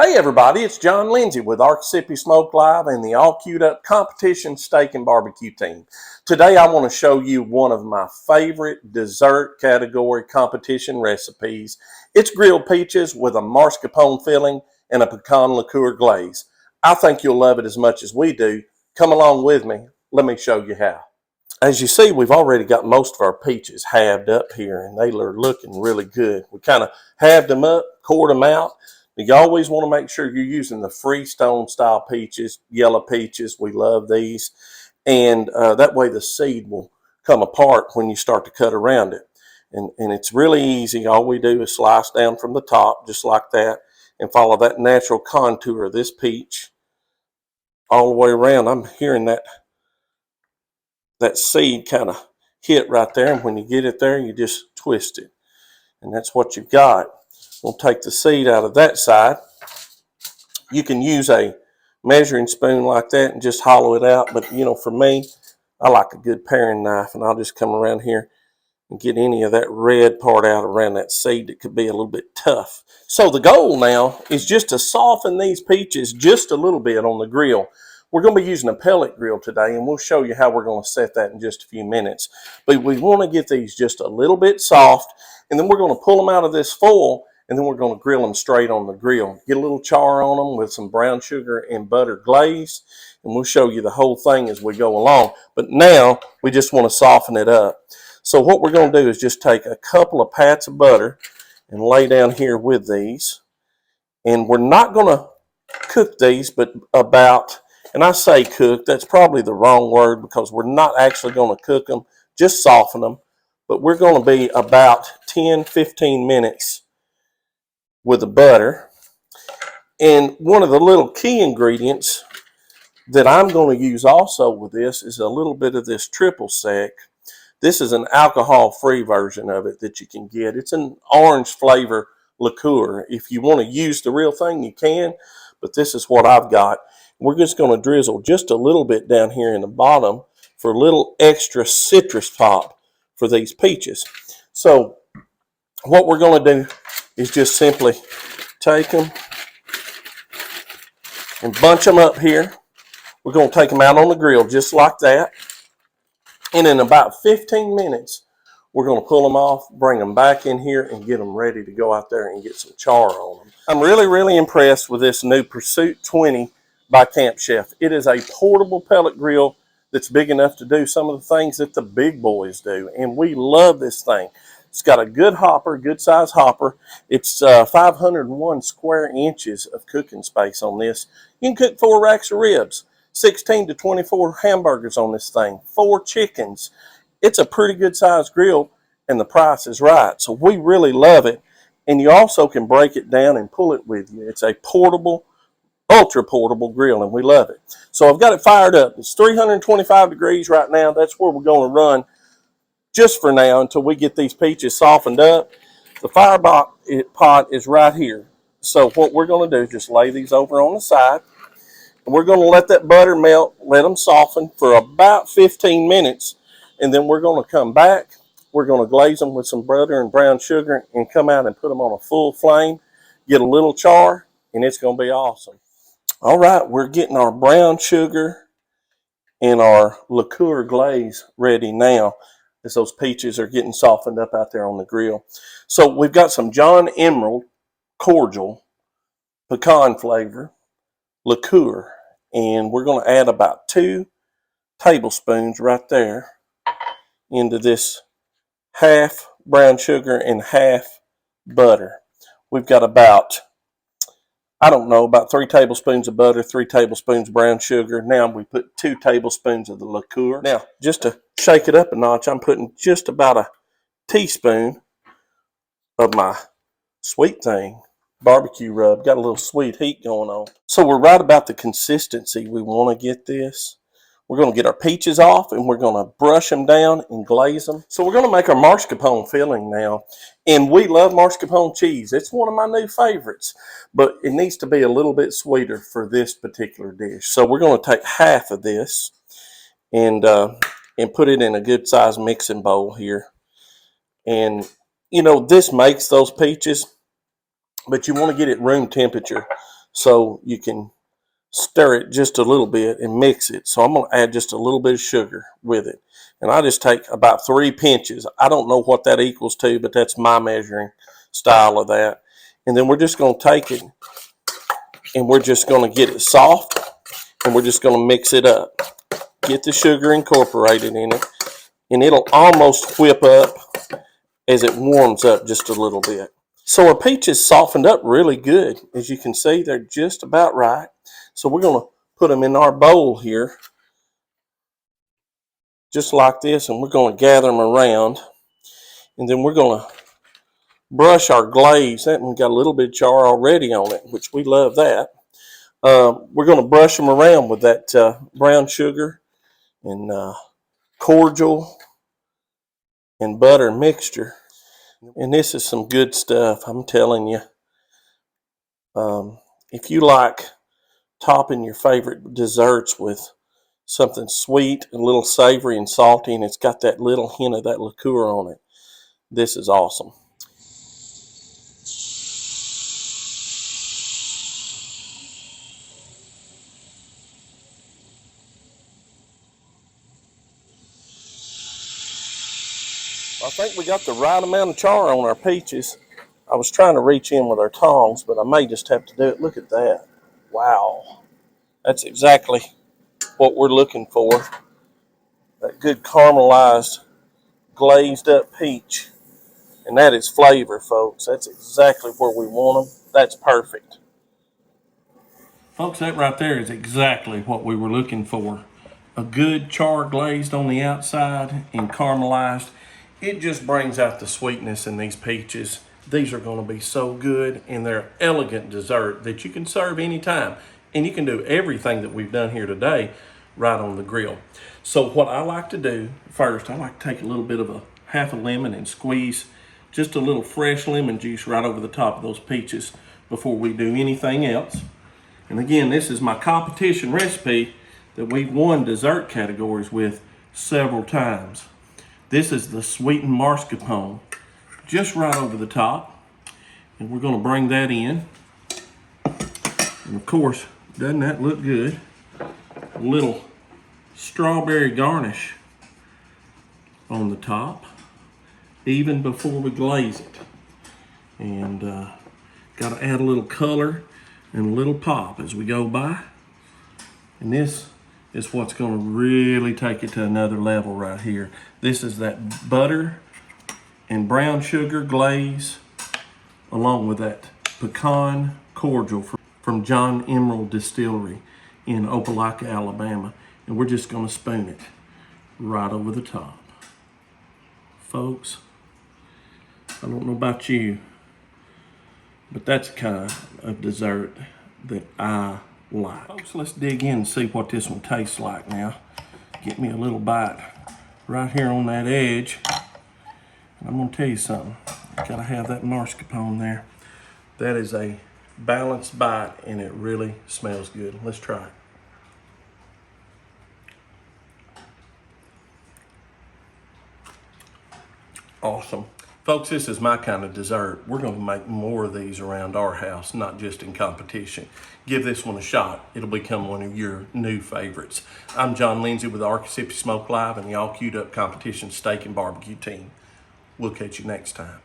Hey everybody, it's John Lindsey with Arcasippy Smoke Live and the all queued up competition steak and barbecue team. Today I want to show you one of my favorite dessert category competition recipes. It's grilled peaches with a mascarpone filling and a pecan liqueur glaze. I think you'll love it as much as we do. Come along with me. Let me show you how. As you see, we've already got most of our peaches halved up here and they are looking really good. We kind of halved them up, cored them out. You always want to make sure you're using the Freestone style peaches, yellow peaches. We love these. And that way the seed will come apart when you start to cut around it. And it's really easy. All we do is slice down from the top, just like that, and follow that natural contour of this peach all the way around. I'm hearing that seed kind of hit right there. And when you get it there, you just twist it. And that's what you've got. We'll take the seed out of that side. You can use a measuring spoon like that and just hollow it out. But, you know, for me, I like a good paring knife. And I'll just come around here and get any of that red part out around that seed that could be a little bit tough. So the goal now is just to soften these peaches just a little bit on the grill. We're going to be using a pellet grill today, and we'll show you how we're going to set that in just a few minutes. But we want to get these just a little bit soft, and then we're going to pull them out of this foil, and then we're going to grill them straight on the grill. Get a little char on them with some brown sugar and butter glaze, and we'll show you the whole thing as we go along. But now we just want to soften it up. So what we're going to do is just take a couple of pats of butter and lay down here with these. And we're not going to cook these, but about, and I say cook, that's probably the wrong word because we're not actually going to cook them, just soften them. But we're going to be about 10-15 minutes with the butter. And one of the little key ingredients that I'm going to use also with this is a little bit of this triple sec. This is an alcohol-free version of it that you can get. It's an orange flavor liqueur. If you want to use the real thing, you can, but this is what I've got. We're just going to drizzle just a little bit down here in the bottom for a little extra citrus pop for these peaches. So what we're going to do is just simply take them and bunch them up here. We're going to take them out on the grill just like that. And in about 15 minutes, we're going to pull them off, bring them back in here, and get them ready to go out there and get some char on them. I'm really impressed with this new Pursuit 20 by Camp Chef. It is a portable pellet grill that's big enough to do some of the things that the big boys do. And we love this thing. It's got a good hopper, good size hopper. It's 501 square inches of cooking space on this. You can cook 4 racks of ribs. 16 to 24 hamburgers on this thing, 4 chickens. It's a pretty good sized grill and the price is right. So we really love it. And you also can break it down and pull it with you. It's a portable, ultra portable grill and we love it. So I've got it fired up. It's 325 degrees right now. That's where we're going to run just for now until we get these peaches softened up. The fire pot is right here. So what we're going to do is just lay these over on the side. We're going to let that butter melt, let them soften for about 15 minutes, and then we're going to come back. We're going to glaze them with some butter and brown sugar and come out and put them on a full flame, get a little char, and it's going to be awesome. All right, we're getting our brown sugar and our liqueur glaze ready now as those peaches are getting softened up out there on the grill. So we've got some John Emerald cordial pecan flavor liqueur, and we're going to add about 2 tablespoons right there into this half brown sugar and half butter. We've got about, I don't know, about 3 tablespoons of butter, 3 tablespoons brown sugar. Now we put 2 tablespoons of the liqueur. Now, just to shake it up a notch, I'm putting just about a teaspoon of my sweet thing barbecue rub. Got a little sweet heat going on. So we're right about the consistency we want to get this. We're going to get our peaches off and we're going to brush them down and glaze them. So we're going to make our mascarpone filling now. And we love mascarpone cheese. It's one of my new favorites, but it needs to be a little bit sweeter for this particular dish. So we're going to take half of this and put it in a good size mixing bowl here. And you know, this makes those peaches, but you want to get it room temperature So you can stir it just a little bit and mix it. So I'm going to add just a little bit of sugar with it. And I just take about 3 pinches. I don't know what that equals to, but that's my measuring style of that. And then we're just going to take it and we're just going to get it soft and we're just going to mix it up. Get the sugar incorporated in it, and it'll almost whip up as it warms up just a little bit. So our peaches softened up really good. As you can see, they're just about right. So we're going to put them in our bowl here, just like this, and we're going to gather them around. And then we're going to brush our glaze. That one got a little bit of char already on it, which we love that. We're going to brush them around with that brown sugar and cordial and butter mixture. And this is some good stuff, I'm telling you. If you like topping your favorite desserts with something sweet, a little savory and salty, and it's got that little hint of that liqueur on it, this is awesome. I think we got the right amount of char on our peaches. I was trying to reach in with our tongs, but I may just have to do it. Look at that. Wow. That's exactly what we're looking for. That good caramelized, glazed up peach. And that is flavor, folks. That's exactly where we want them. That's perfect. Folks, that right there is exactly what we were looking for. A good char glazed on the outside and caramelized. It just brings out the sweetness in these peaches. These are going to be so good, and they're elegant dessert that you can serve anytime. And you can do everything that we've done here today right on the grill. So what I like to do first, I like to take a little bit of half a lemon and squeeze just a little fresh lemon juice right over the top of those peaches before we do anything else. And again, this is my competition recipe that we've won dessert categories with several times. This is the sweetened mascarpone, just right over the top. And we're going to bring that in. And of course, doesn't that look good? A little strawberry garnish on the top, even before we glaze it. And got to add a little color and a little pop as we go by. And this is what's going to really take it to another level right here. This is that butter and brown sugar glaze along with that pecan cordial from John Emerald Distillery in Opelika, Alabama. And we're just going to spoon it right over the top. Folks, I don't know about you, but that's the kind of dessert that I like. Folks, let's dig in and see what this one tastes like now. Get me a little bite right here on that edge. And I'm gonna tell you something. You gotta have that mascarpone there. That is a balanced bite and it really smells good. Let's try it. Awesome. Folks, this is my kind of dessert. We're going to make more of these around our house, not just in competition. Give this one a shot. It'll become one of your new favorites. I'm John Lindsey with the Arkansas Smoke Live and the All Queued Up Competition Steak and Barbecue team. We'll catch you next time.